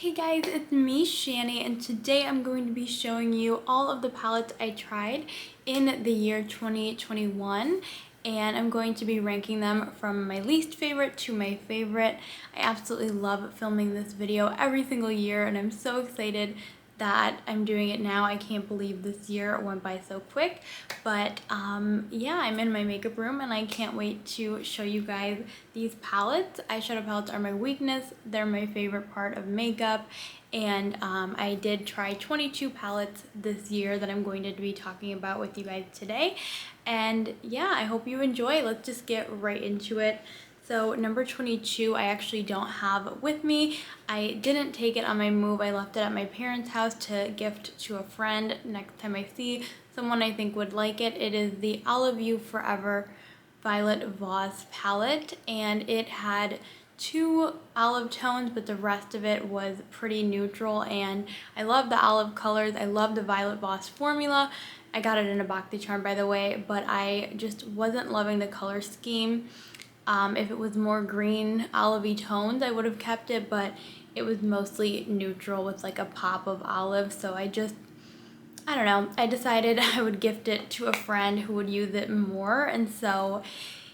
Hey guys, it's me, Shani, and today I'm going to be showing you all of the palettes I tried in the year 2021, and I'm going to be ranking them from my least favorite to my favorite. I absolutely love filming this video every single year, and I'm so excited that I'm doing it now. I can't believe this year went by so quick, but yeah, I'm in my makeup room and I can't wait to show you guys these palettes. Eyeshadow palettes are my weakness. They're my favorite part of makeup, and I did try 22 palettes this year that I'm going to be talking about with you guys today. And yeah, I hope you enjoy. Let's just get right into it. So number 22, I actually don't have with me. I didn't take it on my move. I left it at my parents' house to gift to a friend next time I see someone I think would like it. It is the Olive You Forever Violet Voss palette, and it had two olive tones, but the rest of it was pretty neutral, and I love the olive colors. I love the Violet Voss formula. I got it in a BoxyCharm, by the way, but I just wasn't loving the color scheme. If it was more green olivey tones, I would have kept it, but it was mostly neutral with like a pop of olive, so I don't know, I decided I would gift it to a friend who would use it more, and so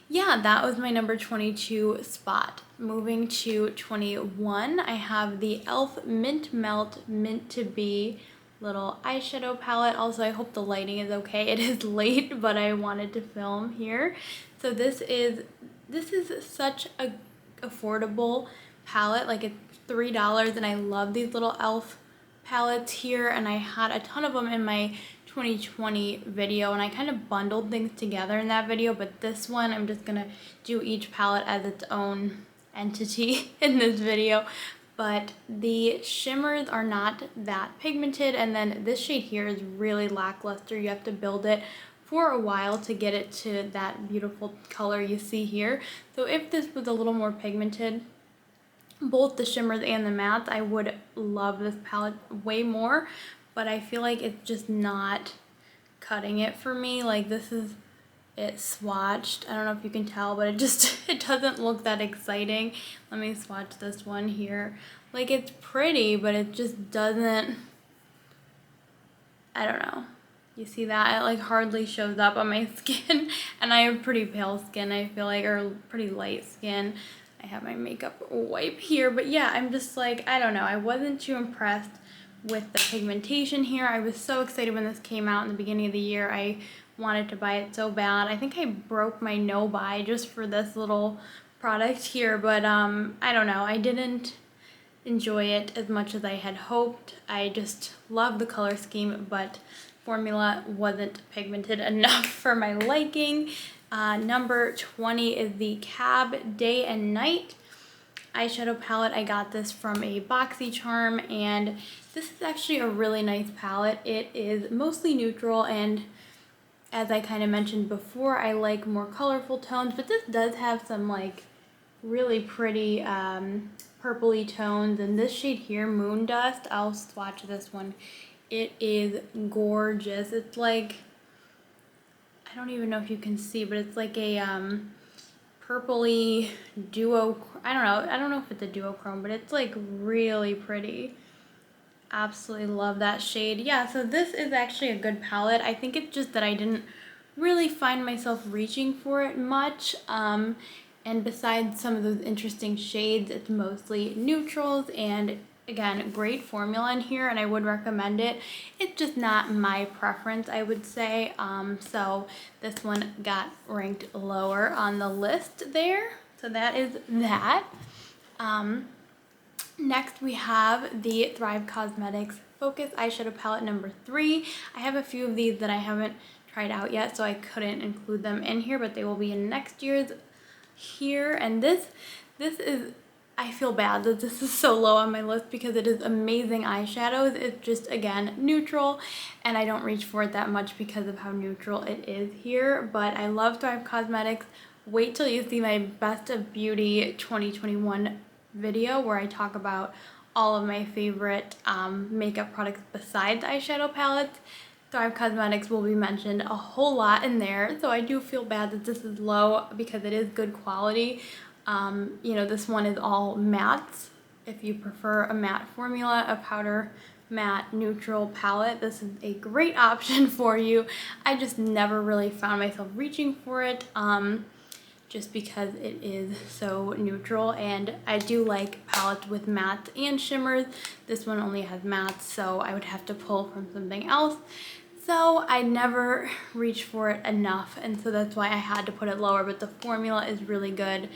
yeah, that was my number 22 spot. Moving to 21, I have the e.l.f. Mint Melt Mint to Be little eyeshadow palette. Also, I hope the lighting is okay. It is late, but I wanted to film here. So this is such a affordable palette. Like, it's $3, and I love these little e.l.f. palettes here, and I had a ton of them in my 2020 video, and I kind of bundled things together in that video, but this one I'm just gonna do each palette as its own entity in this video. But the shimmers are not that pigmented, and then this shade here is really lackluster. You have to build it for a while to get it to that beautiful color you see here. So if this was a little more pigmented, both the shimmers and the mattes, I would love this palette way more, but I feel like it's just not cutting it for me. Like, this is it swatched. I don't know if you can tell, but it doesn't look that exciting. Let me swatch this one here. Like, it's pretty, but it just doesn't, I don't know. You see that? It like hardly shows up on my skin, and I have pretty pale skin, I feel like, or pretty light skin. I have my makeup wipe here, but yeah, I'm just like, I don't know. I wasn't too impressed with the pigmentation here. I was so excited when this came out in the beginning of the year. I wanted to buy it so bad. I think I broke my no buy just for this little product here, but I don't know. I didn't enjoy it as much as I had hoped. I just love the color scheme, but formula wasn't pigmented enough for my liking. Number 20 is the Cab Day and Night eyeshadow palette. I got this from a BoxyCharm, and this is actually a really nice palette. It is mostly neutral, and as I kind of mentioned before, I like more colorful tones, but this does have some like really pretty purpley tones, and this shade here, Moon Dust, I'll swatch this one. It is gorgeous. It's like, I don't even know if you can see, but it's like a purpley duo, I don't know if it's a duochrome, but it's like really pretty. Absolutely love that shade. Yeah, so this is actually a good palette. I think it's just that I didn't really find myself reaching for it much, and besides some of those interesting shades, it's mostly neutrals, and again, great formula in here, and I would recommend it. It's just not my preference, I would say. So this one got ranked lower on the list there. So that is that. Next we have the Thrive Cosmetics Focus Eyeshadow Palette number 3. I have a few of these that I haven't tried out yet, so I couldn't include them in here, but they will be in next year's here. And this is, I feel bad that this is so low on my list because it is amazing eyeshadows. It's just, again, neutral, and I don't reach for it that much because of how neutral it is here. But I love Thrive Cosmetics. Wait till you see my Best of Beauty 2021 video where I talk about all of my favorite makeup products besides eyeshadow palettes. Thrive Cosmetics will be mentioned a whole lot in there, so I do feel bad that this is low because it is good quality. You know, this one is all mattes, if you prefer a matte formula, a powder matte neutral palette, this is a great option for you. I just never really found myself reaching for it, just because it is so neutral, and I do like palettes with mattes and shimmers. This one only has mattes, so I would have to pull from something else. So I never reached for it enough, and so that's why I had to put it lower, but the formula is really good.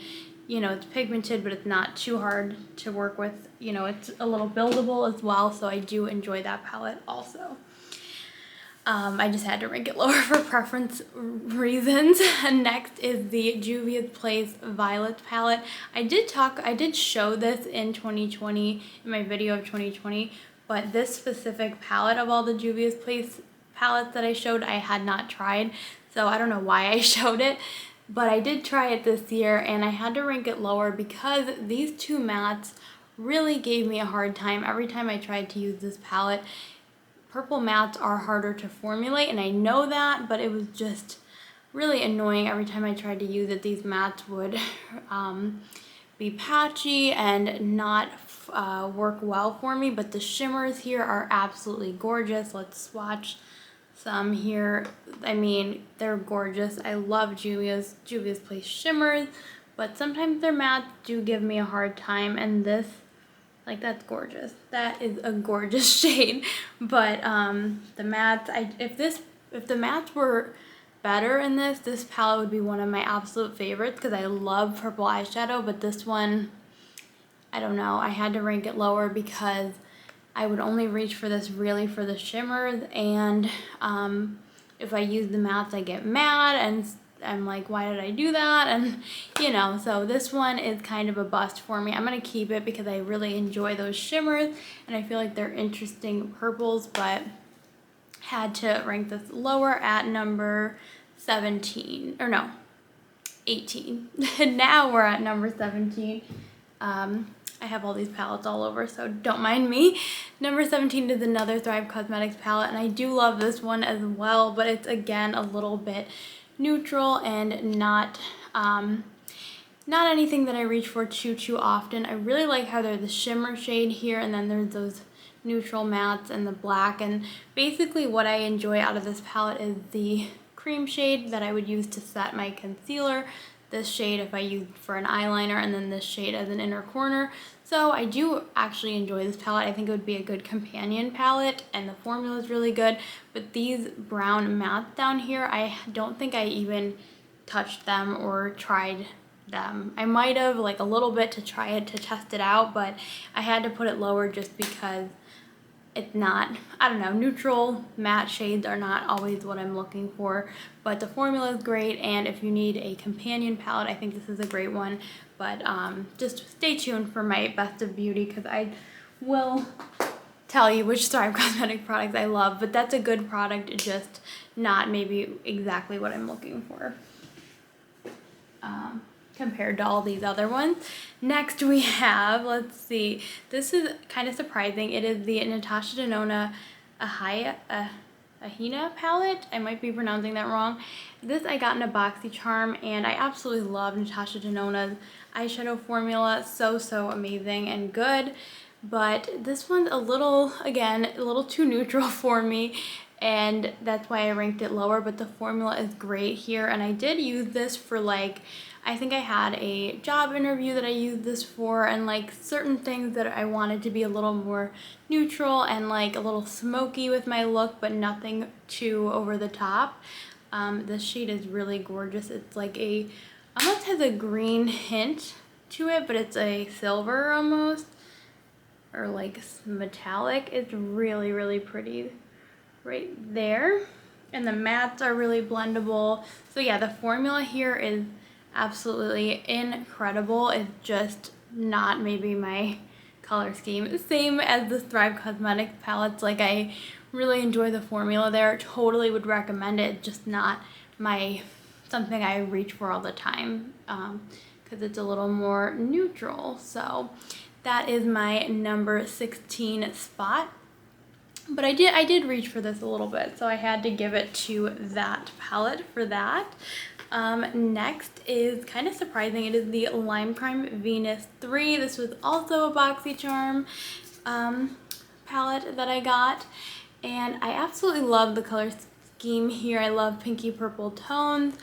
You know, it's pigmented, but it's not too hard to work with. You know, it's a little buildable as well, so I do enjoy that palette also. I just had to rank it lower for preference reasons. Next is the Juvia's Place Violet palette. I did show this in 2020, in my video of 2020, but this specific palette of all the Juvia's Place palettes that I showed, I had not tried, so I don't know why I showed it, but I did try it this year, and I had to rank it lower because these two mattes really gave me a hard time every time I tried to use this palette. Purple mattes are harder to formulate, and I know that, but it was just really annoying every time I tried to use it. These mattes would be patchy and not work well for me, but the shimmers here are absolutely gorgeous. Let's swatch some here. I mean, they're gorgeous. I love Juvia's Place shimmers, but sometimes their mattes do give me a hard time, and this, like, that's gorgeous. That is a gorgeous shade. But the mattes, if the mattes were better in this palette would be one of my absolute favorites because I love purple eyeshadow, but this one, I don't know, I had to rank it lower because I would only reach for this really for the shimmers, and if I use the mattes I get mad and I'm like, why did I do that? And you know, so this one is kind of a bust for me. I'm gonna keep it because I really enjoy those shimmers and I feel like they're interesting purples, but had to rank this lower at number 17, or no, 18. Now we're at number 17. I have all these palettes all over, so don't mind me. Number 17 is another Thrive Cosmetics palette, and I do love this one as well, but it's again a little bit neutral and not anything that I reach for too often. I really like how there's the shimmer shade here, and then there's those neutral mattes and the black, and basically what I enjoy out of this palette is the cream shade that I would use to set my concealer, this shade if I used for an eyeliner, and then this shade as an inner corner. So I do actually enjoy this palette. I think it would be a good companion palette, and the formula is really good, but these brown mattes down here, I don't think I even touched them or tried them. I might have, like, a little bit to try it, to test it out, but I had to put it lower just because it's not, I don't know, neutral matte shades are not always what I'm looking for, but the formula is great, and if you need a companion palette, I think this is a great one. But just stay tuned for my Best of Beauty, because I will tell you which Thrive Cosmetic products I love, but that's a good product, just not maybe exactly what I'm looking for compared to all these other ones. Next we have, let's see, this is kind of surprising. It is the Natasha Denona Ahina palette. I might be pronouncing that wrong. This I got in a BoxyCharm, and I absolutely love Natasha Denona's eyeshadow formula. So amazing and good, but this one's a little, again, a little too neutral for me, and that's why I ranked it lower, but the formula is great here, and I did use this for, like, I think I had a job interview that I used this for, and like certain things that I wanted to be a little more neutral and like a little smoky with my look, but nothing too over the top. This shade is really gorgeous. It's like almost has a green hint to it, but it's a silver almost, or like metallic. It's really pretty right there. And the mattes are really blendable. So yeah, the formula here is absolutely incredible. It's just not maybe my color scheme. Same as the Thrive Cosmetics palettes. Like, I really enjoy the formula there. Totally would recommend it. Just not something I reach for all the time, because it's a little more neutral. So that is my number 16 spot. But I did reach for this a little bit, so I had to give it to that palette for that. Next is kind of surprising. It is the Lime Crime Venus 3. This was also a BoxyCharm palette that I got, and I absolutely love the color scheme here. I love pinky purple tones,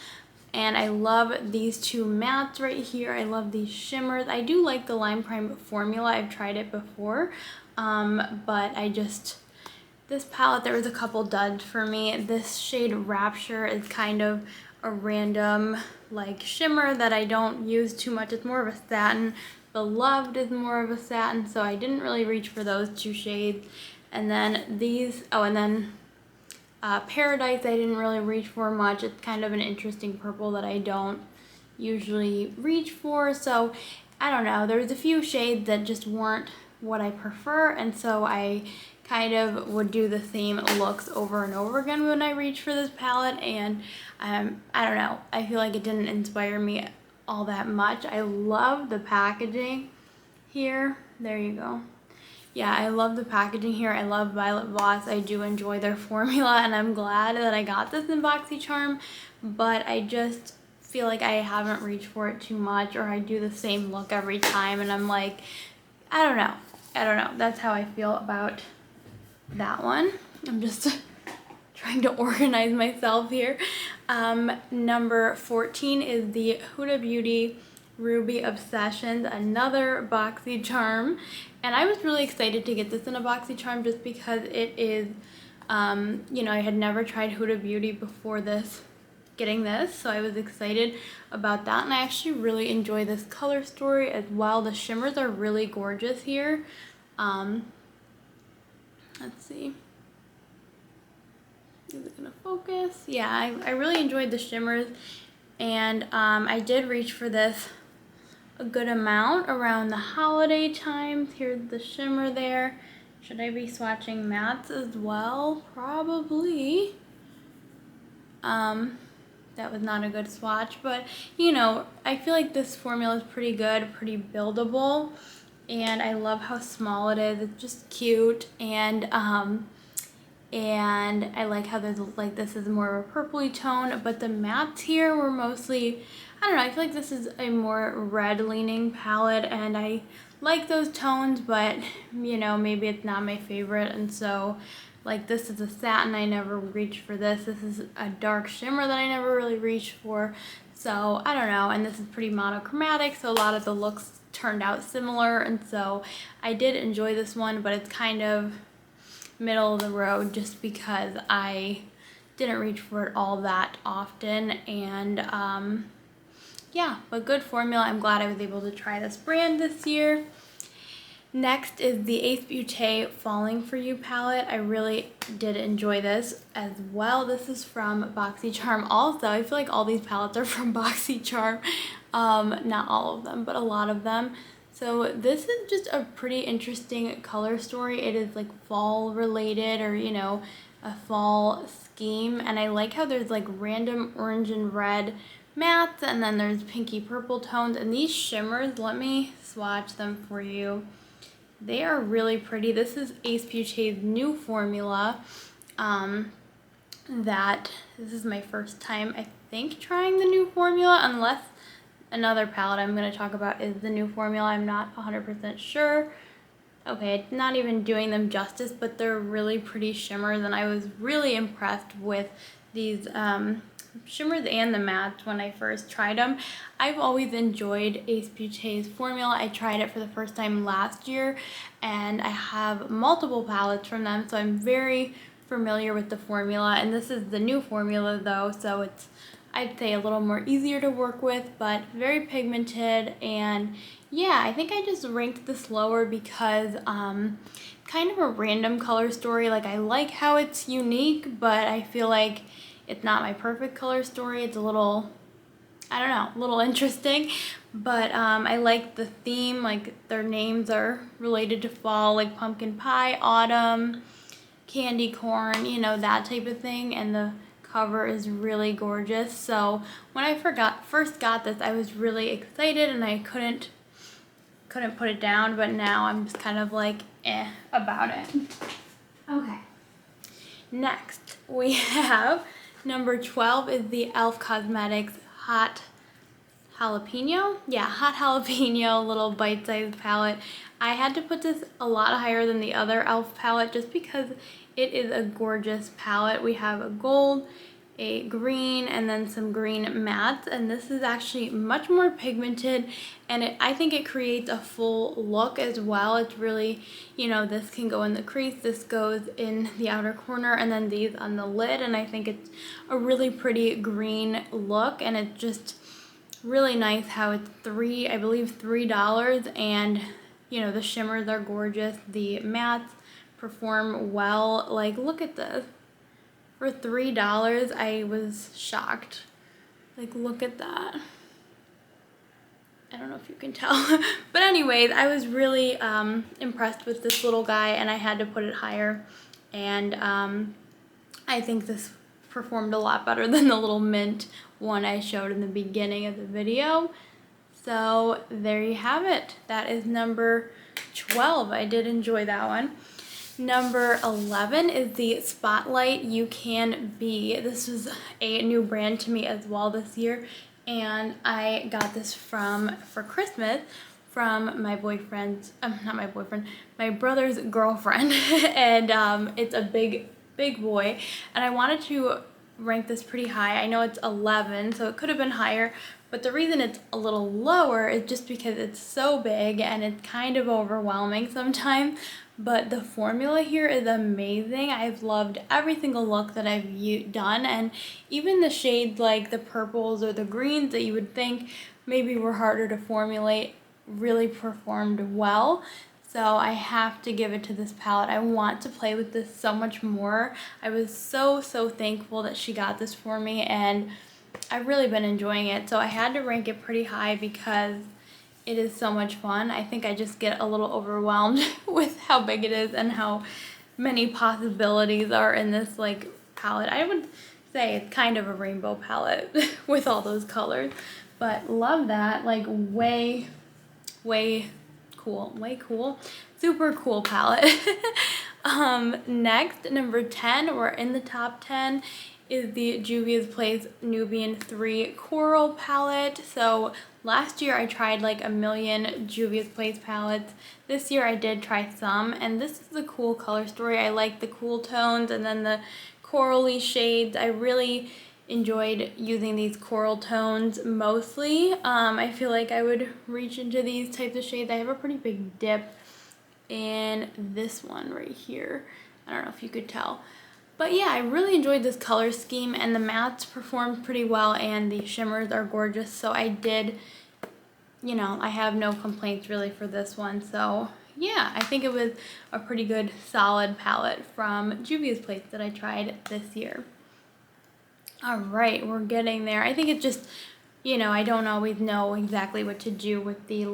and I love these two mattes right here. I love these shimmers. I do like the Lime Crime formula. I've tried it before, but this palette, there was a couple duds for me. This shade Rapture is kind of a random like shimmer that I don't use too much. It's more of a satin. Beloved is more of a satin, so I didn't really reach for those two shades. And then these, Paradise I didn't really reach for much. It's kind of an interesting purple that I don't usually reach for, so I don't know. There's a few shades that just weren't what I prefer, and so I kind of would do the same looks over and over again when I reach for this palette, and I don't know. I feel like it didn't inspire me all that much. I love the packaging here. There you go. Yeah, I love the packaging here. I love Violet Voss. I do enjoy their formula, and I'm glad that I got this in BoxyCharm, but I just feel like I haven't reached for it too much, or I do the same look every time, and I'm like, I don't know. That's how I feel about that one. I'm just trying to organize myself here. Number 14 is the Huda Beauty Ruby Obsessions, another BoxyCharm, and I was really excited to get this in a BoxyCharm just because it is, you know, I had never tried Huda Beauty before getting this, so I was excited about that, and I actually really enjoy this color story as well. The shimmers are really gorgeous here. Let's see. Is it gonna focus? Yeah, I really enjoyed the shimmers, and I did reach for this a good amount around the holiday times. Here's the shimmer there. Should I be swatching mattes as well? Probably. That was not a good swatch, but you know, I feel like this formula is pretty good, pretty buildable, and I love how small it is. It's just cute, and I like how there's like, this is more of a purpley tone, but the mattes here were mostly, I don't know, I feel like this is a more red leaning palette, and I like those tones, but you know, maybe it's not my favorite, and so like this is a satin, I never reached for this. This is a dark shimmer that I never really reached for, so I don't know, and this is pretty monochromatic, so a lot of the looks turned out similar, and so I did enjoy this one, but it's kind of middle of the road just because I didn't reach for it all that often, and yeah, but good formula. I'm glad I was able to try this brand this year. Next is the Ace Beauté Falling For You palette. I really did enjoy this as well. This is from BoxyCharm also. I feel like all these palettes are from BoxyCharm. Not all of them, but a lot of them. So this is just a pretty interesting color story. It is like fall related, or you know, a fall scheme, and I like how there's like random orange and red mattes, and then there's pinky purple tones, and these shimmers, let me swatch them for you. They are really pretty. This is Ace Beauté's new formula. This is my first time, I think, trying the new formula, unless another palette I'm going to talk about is the new formula. I'm not 100% sure. Okay, it's not even doing them justice, but they're really pretty shimmers, and I was really impressed with these shimmers and the mattes when I first tried them. I've always enjoyed Ace Beauté's formula. I tried it for the first time last year, and I have multiple palettes from them, so I'm very familiar with the formula, and this is the new formula though, so it's, I'd say, a little more easier to work with, but very pigmented. And yeah, I think I just ranked this lower because kind of a random color story. Like, I like how it's unique, but I feel like it's not my perfect color story. It's a little, I don't know, a little interesting, but I like the theme. Like, their names are related to fall, like pumpkin pie, autumn, candy corn, you know, that type of thing, and the cover is really gorgeous. So when I first got this, I was really excited, and I couldn't put it down, but now I'm just kind of like about it. Okay, next we have number 12 is the e.l.f. Cosmetics Hot Jalapeno. Yeah, Hot Jalapeno little bite-sized palette. I had to put this a lot higher than the other e.l.f. palette just because it is a gorgeous palette. We have a gold, a green, and then some green mattes, and this is actually much more pigmented, and I think it creates a full look as well. It's really, you know, this can go in the crease, this goes in the outer corner, and then these on the lid, and I think it's a really pretty green look, and it's just really nice how it's I believe $3, and you know, the shimmers are gorgeous, the mattes perform well. Like, look at this. For $3, I was shocked. Like, look at that. I don't know if you can tell. But anyways, I was really impressed with this little guy, and I had to put it higher. And I think this performed a lot better than the little mint one I showed in the beginning of the video. So there you have it. That is number 12. I did enjoy that one. Number 11 is the Spotlight You Can Be. This was a new brand to me as well this year, and I got this for Christmas from my boyfriend's, my brother's girlfriend, and it's a big boy, and I wanted to rank this pretty high. I know it's 11, so it could have been higher, but the reason it's a little lower is just because it's so big and it's kind of overwhelming sometimes. But the formula here is amazing. I've loved every single look that I've done, and even the shades like the purples or the greens that you would think maybe were harder to formulate really performed well. So I have to give it to this palette. I want to play with this so much more. I was so thankful that she got this for me, and I've really been enjoying it. So I had to rank it pretty high because it is so much fun. I think I just get a little overwhelmed with how big it is and how many possibilities are in this like palette. I would say it's kind of a rainbow palette with all those colors, but love that. Like way cool, super cool palette. Next, number 10, we're in the top 10, is the Juvia's Place Nubian 3 Coral palette. So last year I tried like a million Juvia's Place palettes. This year I did try some, and this is a cool color story. I like the cool tones and then the corally shades. I really enjoyed using these coral tones mostly. I feel like I would reach into these types of shades. I have a pretty big dip in this one right here. I don't know if you could tell. But yeah, I really enjoyed this color scheme, and the mattes performed pretty well, and the shimmers are gorgeous. So I did, you know, I have no complaints really for this one. So yeah, I think it was a pretty good solid palette from Juvia's Place that I tried this year. All right, we're getting there. I think it's just, you know, I don't always know exactly what to do with the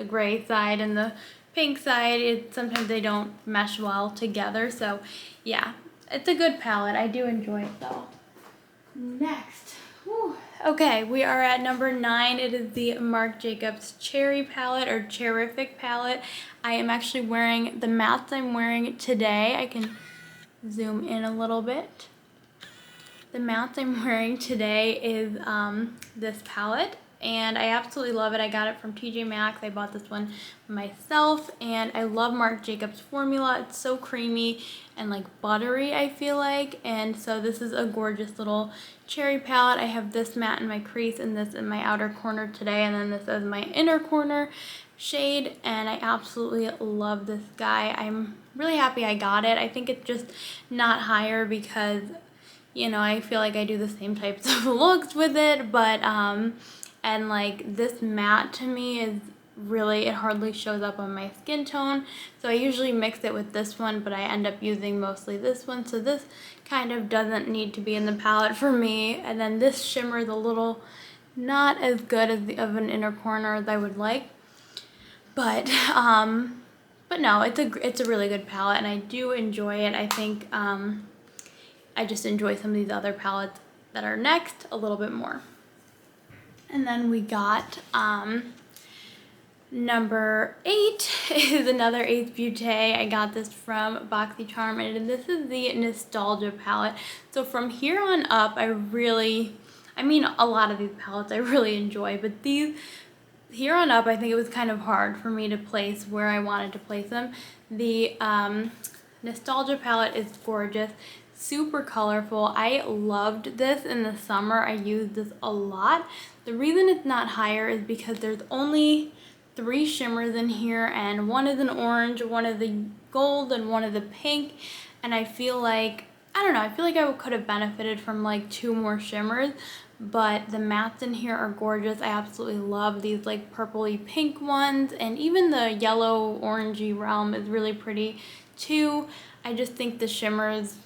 gray side and the pink side. Sometimes they don't mesh well together. So yeah, it's a good palette. I do enjoy it though. Next, okay, we are at number 9. It is the Marc Jacobs Cherry palette, or Cherrific palette. I am actually wearing the mattes I'm wearing today. I can zoom in a little bit. The matte I'm wearing today is this palette, and I absolutely love it. I got it from TJ Maxx. I bought this one myself, and I love Marc Jacobs formula. It's so creamy and like buttery, I feel like, and so this is a gorgeous little cherry palette. I have this matte in my crease and this in my outer corner today, and then this is my inner corner shade, and I absolutely love this guy. I'm really happy I got it. I think it's just not higher because, you know, I feel like I do the same types of looks with it, but and like this matte to me is really, it hardly shows up on my skin tone, so I usually mix it with this one, but I end up using mostly this one, so this kind of doesn't need to be in the palette for me. And then this shimmer is a little not as good as of an inner corner as I would like, but no, it's a really good palette, and I do enjoy it. I think I just enjoy some of these other palettes that are next a little bit more. And then we got number 8 is another Ace Beauté. I got this from BoxyCharm, and this is the Nostalgia palette. So from here on up, I I mean, a lot of these palettes I really enjoy, but these, here on up, I think it was kind of hard for me to place where I wanted to place them. The Nostalgia palette is gorgeous, super colorful. I loved this in the summer. I used this a lot. The reason it's not higher is because there's only 3 shimmers in here, and one is an orange, one is a gold, and one is a pink. And I feel like, I don't know, I feel like I could have benefited from like 2 more shimmers, but the mattes in here are gorgeous. I absolutely love these like purpley pink ones, and even the yellow orangey realm is really pretty too. I just think the shimmers,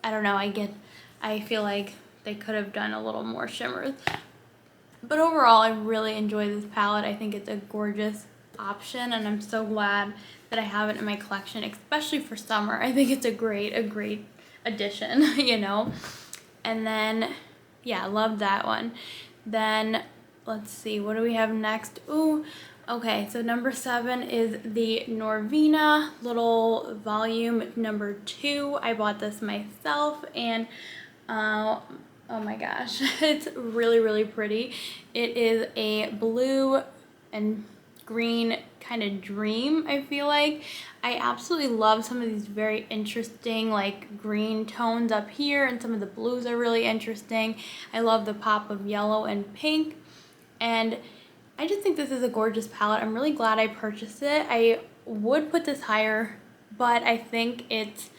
I don't know, I feel like they could have done a little more shimmers. But overall, I really enjoy this palette. I think it's a gorgeous option, and I'm so glad that I have it in my collection, especially for summer. I think it's a great addition, you know? And then, yeah, I love that one. Then, let's see, what do we have next? Ooh, okay, so number 7 is the Norvina little volume number 2. I bought this myself, and oh my gosh, it's really pretty. It is a blue and green kind of dream, I feel like. I absolutely love some of these very interesting like green tones up here, and some of the blues are really interesting. I love the pop of yellow and pink, and I just think this is a gorgeous palette. I'm really glad I purchased it. I would put this higher, but I think it's,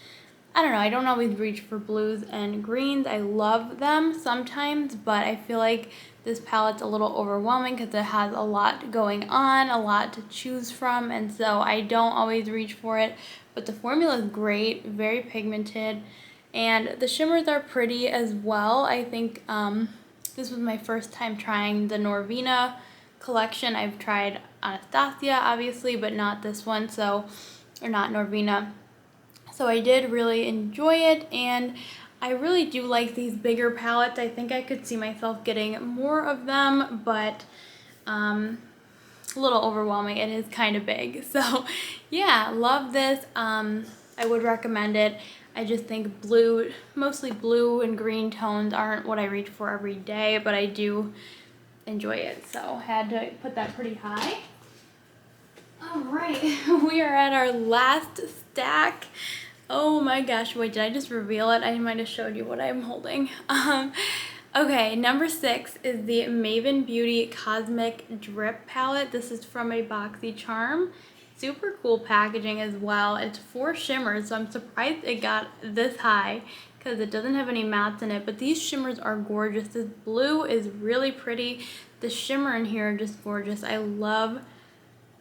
I don't know, I don't always reach for blues and greens. I love them sometimes, but I feel like this palette's a little overwhelming because it has a lot going on, a lot to choose from, and so I don't always reach for it. But the formula is great, very pigmented, and the shimmers are pretty as well. I think this was my first time trying the Norvina collection. I've tried Anastasia, obviously, but not this one, so, or not Norvina. So I did really enjoy it, and I really do like these bigger palettes. I think I could see myself getting more of them, but a little overwhelming. It is kind of big. So yeah, love this. I would recommend it. I just think blue, mostly blue and green tones aren't what I reach for every day, but I do enjoy it. So had to put that pretty high. All right, we are at our last stack. Oh my gosh, wait, did I just reveal it? I might have showed you what I'm holding. Okay, number 6 is the Maven Beauty Cosmic Drip Palette. This is from a Boxy Charm. Super cool packaging as well. It's 4 shimmers, so I'm surprised it got this high because it doesn't have any mattes in it, but these shimmers are gorgeous. This blue is really pretty. The shimmer in here are just gorgeous. I love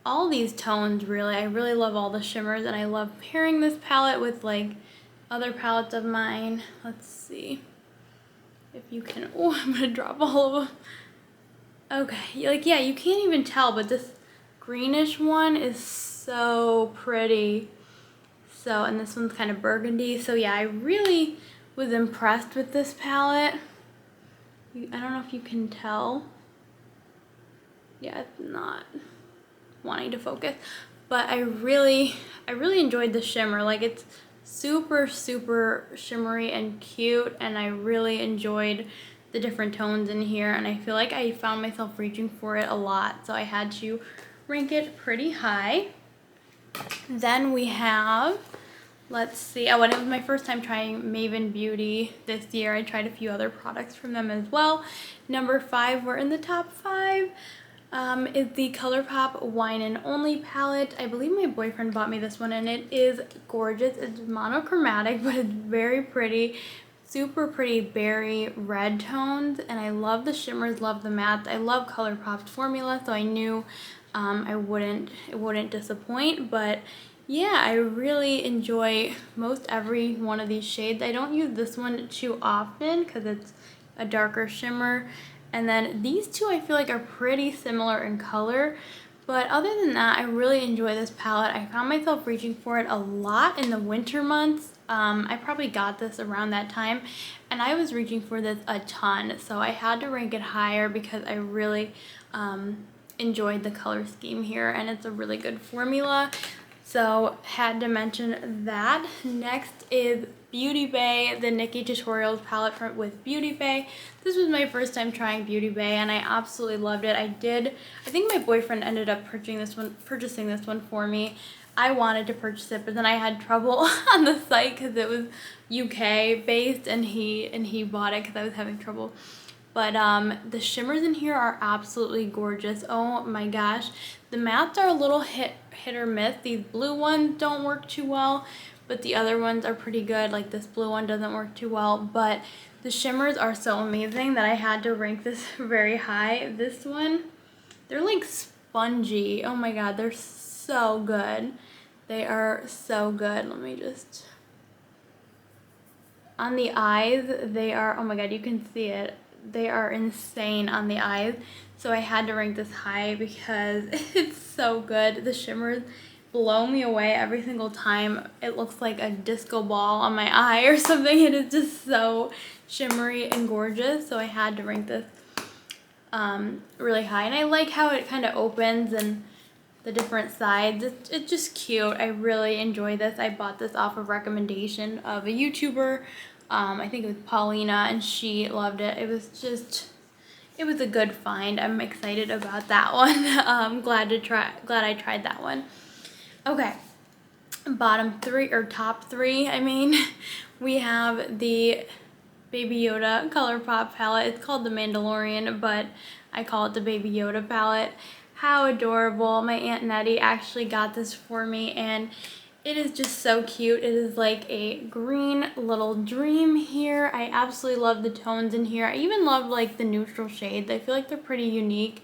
all these tones, really. I really love all the shimmers, and I love pairing this palette with like other palettes of mine. Let's see if you can, oh, I'm gonna drop all of them. Okay, like, yeah, you can't even tell, but this greenish one is so pretty. So, and this one's kind of burgundy. So yeah, I really was impressed with this palette. I don't know if you can tell. Yeah, it's not wanting to focus, but I really enjoyed the shimmer. Like, it's super shimmery and cute, and I really enjoyed the different tones in here, and I feel like I found myself reaching for it a lot, so I had to rank it pretty high. Then we have, let's see, oh, and it was my first time trying Maven Beauty this year. I tried a few other products from them as well. Number 5, we're in the top 5. Is the Colourpop Wine and Only palette. I believe my boyfriend bought me this one, and it is gorgeous. It's monochromatic, but it's very pretty. Super pretty berry red tones, and I love the shimmers, love the mattes. I love Colourpop's formula, so I knew it wouldn't disappoint. But yeah, I really enjoy most every one of these shades. I don't use this one too often because it's a darker shimmer. And then these two I feel like are pretty similar in color. But other than that, I really enjoy this palette. I found myself reaching for it a lot in the winter months. I probably got this around that time, and I was reaching for this a ton. So I had to rank it higher because I really enjoyed the color scheme here, and it's a really good formula. So had to mention that. Next is Beauty Bay, the Nikkietutorials palette with Beauty Bay. This was my first time trying Beauty Bay and I absolutely loved it. I think my boyfriend ended up purchasing this one for me. I wanted to purchase it, but then I had trouble on the site because it was UK based and he bought it because I was having trouble. But the shimmers in here are absolutely gorgeous. Oh my gosh. The mattes are a little hit or miss. These blue ones don't work too well, but the other ones are pretty good. Like this blue one doesn't work too well, but the shimmers are so amazing that I had to rank this very high. This one, they're like spongy. Oh my god, they're so good. They are so good. Let me just... On the eyes, they are... Oh my god, you can see it. They are insane on the eyes. So I had to rank this high because it's so good. The shimmers blow me away every single time. It looks like a disco ball on my eye or something. It is just so shimmery and gorgeous. So I had to rank this really high. And I like how it kind of opens and the different sides. It's just cute. I really enjoy this. I bought this off of recommendation of a YouTuber. I think it was Paulina, and she loved it. It was a good find. I'm excited about that one. Glad I tried that one. Okay, top three, I mean, we have the Baby Yoda Colourpop palette. It's called the Mandalorian, but I call it the Baby Yoda palette. How adorable. My Aunt Nettie actually got this for me, and it is just so cute. It is like a green little dream here. I absolutely love the tones in here. I even love like the neutral shades. I feel like they're pretty unique.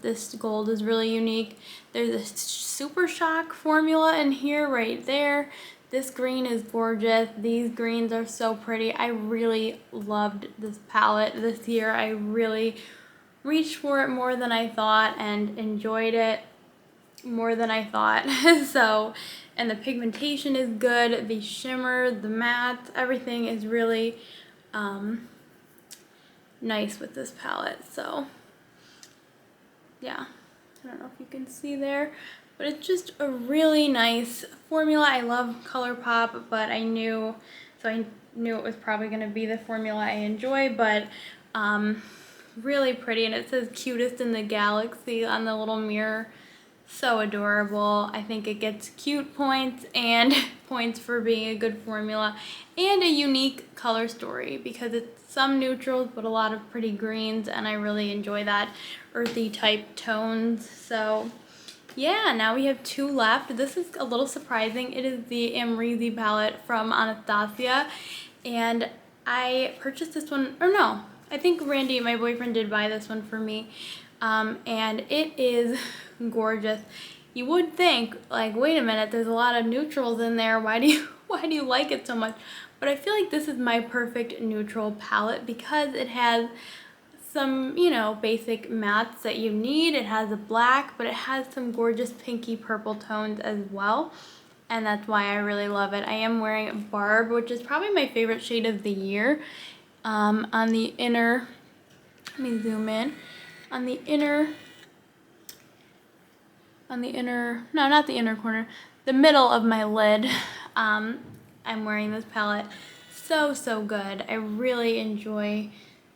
This gold is really unique. There's a Super Shock formula in here right there. This green is gorgeous. These greens are so pretty. I really loved this palette this year. I really reached for it more than I thought and enjoyed it more than I thought. So, and the pigmentation is good, the shimmer, the matte, everything is really nice with this palette. So yeah, I don't know if you can see there, but it's just a really nice formula. I love Colourpop, but I knew it was probably going to be the formula I enjoy, but really pretty, and it says cutest in the galaxy on the little mirror. So adorable. I think it gets cute points and points for being a good formula and a unique color story because it's some neutrals but a lot of pretty greens, and I really enjoy that earthy type tones. So yeah, now we have two left. This is a little surprising. It is the Amrezy palette from Anastasia, and I purchased this one, or no, I think Randy, my boyfriend, did buy this one for me. And it is gorgeous. You would think, like, wait a minute, there's a lot of neutrals in there. Why do you like it so much? But I feel like this is my perfect neutral palette because it has some, you know, basic mattes that you need. It has a black, but it has some gorgeous pinky purple tones as well. And that's why I really love it. I am wearing Barb, which is probably my favorite shade of the year. On the inner, let me zoom in. On the inner, no, not the inner corner, the middle of my lid, I'm wearing this palette. So good. I really enjoy.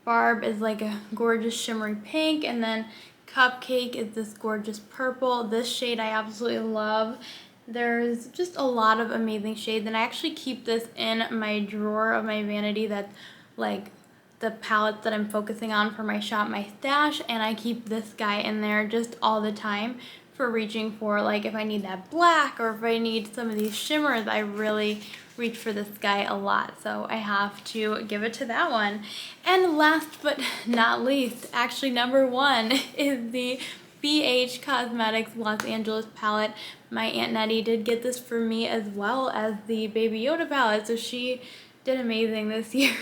Barb is like a gorgeous shimmery pink, and then Cupcake is this gorgeous purple. This shade I absolutely love. There's just a lot of amazing shades, and I actually keep this in my drawer of my vanity that's like the palettes that I'm focusing on for my Shop My Stash, and I keep this guy in there just all the time for reaching for, like, if I need that black or if I need some of these shimmers, I really reach for this guy a lot, so I have to give it to that one. And last but not least, actually number one, is the BH Cosmetics Los Angeles palette. My Aunt Nettie did get this for me as well as the Baby Yoda palette, so she did amazing this year.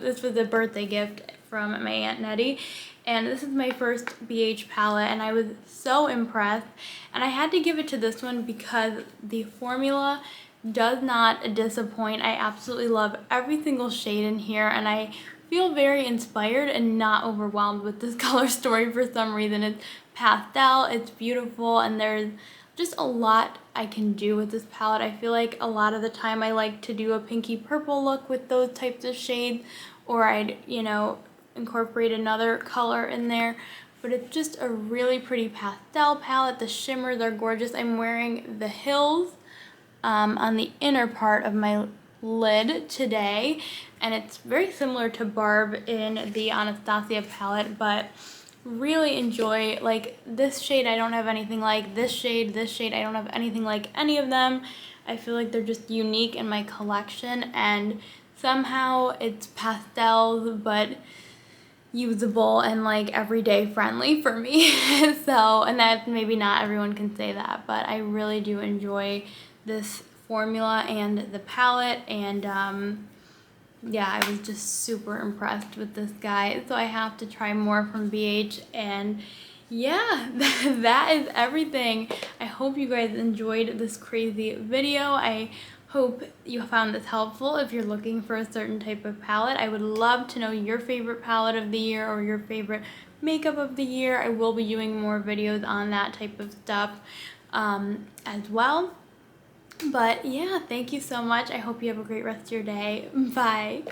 This was a birthday gift from my Aunt Nettie, and this is my first BH palette, and I was so impressed, and I had to give it to this one because the formula does not disappoint. I absolutely love every single shade in here, and I feel very inspired and not overwhelmed with this color story for some reason. It's pastel, it's beautiful, and there's just a lot I can do with this palette. I feel like a lot of the time I like to do a pinky purple look with those types of shades, or I'd, you know, incorporate another color in there. But it's just a really pretty pastel palette. The shimmers are gorgeous. I'm wearing the Hills on the inner part of my lid today, and it's very similar to Barb in the Anastasia palette, but really enjoy, like, this shade I don't have anything like, this shade I don't have anything like any of them. I feel like they're just unique in my collection, and somehow it's pastels but usable and like everyday friendly for me. So, and that maybe not everyone can say that, but I really do enjoy this formula and the palette, and yeah, I was just super impressed with this guy, so I have to try more from BH. And yeah, that is everything. I hope you guys enjoyed this crazy video. I hope you found this helpful if you're looking for a certain type of palette. I would love to know your favorite palette of the year or your favorite makeup of the year. I will be doing more videos on that type of stuff as well. But yeah, thank you so much. I hope you have a great rest of your day. Bye.